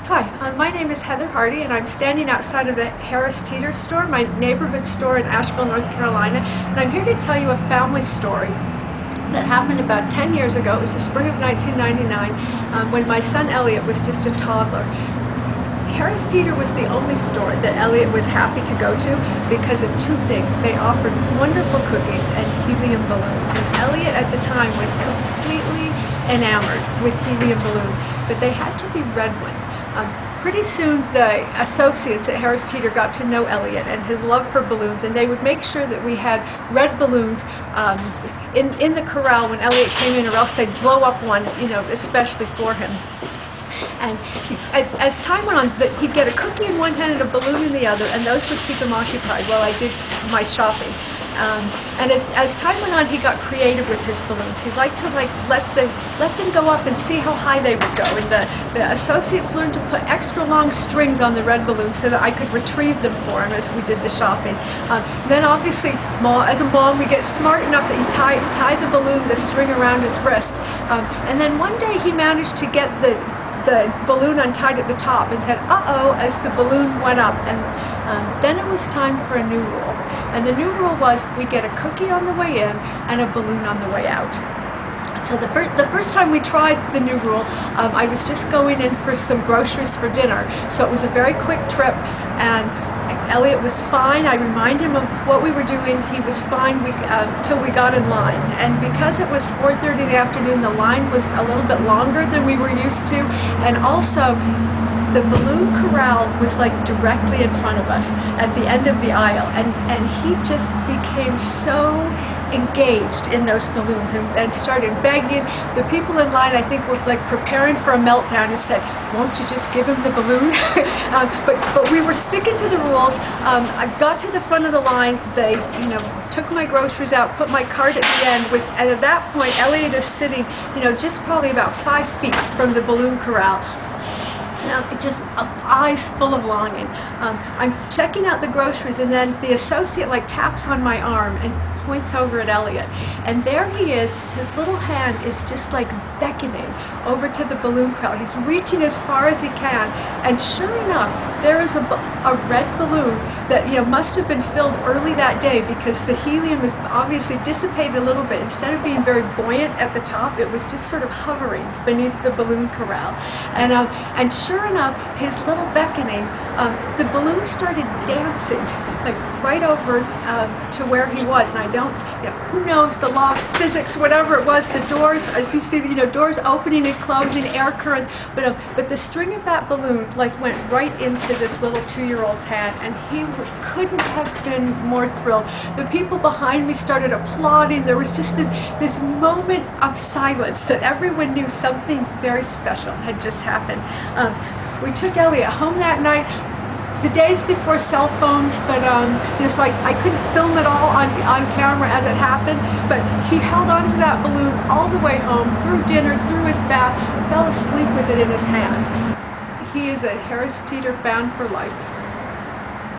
Hi, my name is Heather Hardy, and I'm standing outside of the Harris Teeter store, my neighborhood store in Asheville, North Carolina, and I'm here to tell you a family story that happened about 10 years ago. It was the spring of 1999 when my son Elliot was just a toddler. Harris Teeter was the only store that Elliot was happy to go to because of two things. They offered wonderful cookies and helium balloons, and Elliot at the time was completely enamored with helium balloons, but they had to be red ones. Pretty soon the associates at Harris Teeter got to know Elliot and his love for balloons, and they would make sure that we had red balloons in the corral when Elliot came in, or else they'd blow up one, especially for him. And as time went on, he'd get a cookie in one hand and a balloon in the other, and those would keep him occupied while I did my shopping. And as time went on, he got creative with his balloons. He liked to let them go up and see how high they would go. And the associates learned to put extra long strings on the red balloons so that I could retrieve them for him as we did the shopping. Then obviously, as a mom, we get smart enough that you tie the balloon, the string around his wrist. And then one day he managed to get the balloon untied at the top and said, uh-oh, as the balloon went up. And then it was time for a new rule. And the new rule was we get a cookie on the way in and a balloon on the way out. So the first time we tried the new rule, I was just going in for some groceries for dinner. So it was a very quick trip, and Elliot was fine. I reminded him of what we were doing. He was fine till we got in line. And because it was 4:30 in the afternoon, the line was a little bit longer than we were used to. And also, the balloon corral was directly in front of us at the end of the aisle. And he just became so engaged in those balloons and started begging. The people in line, I think, were preparing for a meltdown and said, won't you just give him the balloon? but we were sticking to the rules. I got to the front of the line. They took my groceries out, put my cart at the end, and at that point Elliot is sitting just probably about 5 feet from the balloon corral. Just eyes full of longing. I'm checking out the groceries, and then the associate taps on my arm and points over at Elliot. And there he is, his little hand is just beckoning over to the balloon corral. He's reaching as far as he can, and sure enough, there is a red balloon that must have been filled early that day, because the helium is obviously dissipated a little bit. Instead of being very buoyant at the top, it was just sort of hovering beneath the balloon corral. And sure enough, his little beckoning, the balloon started dancing right over to where he was. And I don't, who knows the law of physics, whatever it was, the doors, as you see, doors opening and closing, air current, but the string of that balloon went right into this little 2-year-old's hand, and he couldn't have been more thrilled. The people behind me started applauding. There was just this moment of silence that everyone knew something very special had just happened. We took Elliot home that night. The days before cell phones, but I couldn't film it all on camera as it happened, but he held on to that balloon all the way home, through dinner, through his bath, and fell asleep with it in his hand. He is a Harris Teeter fan for life.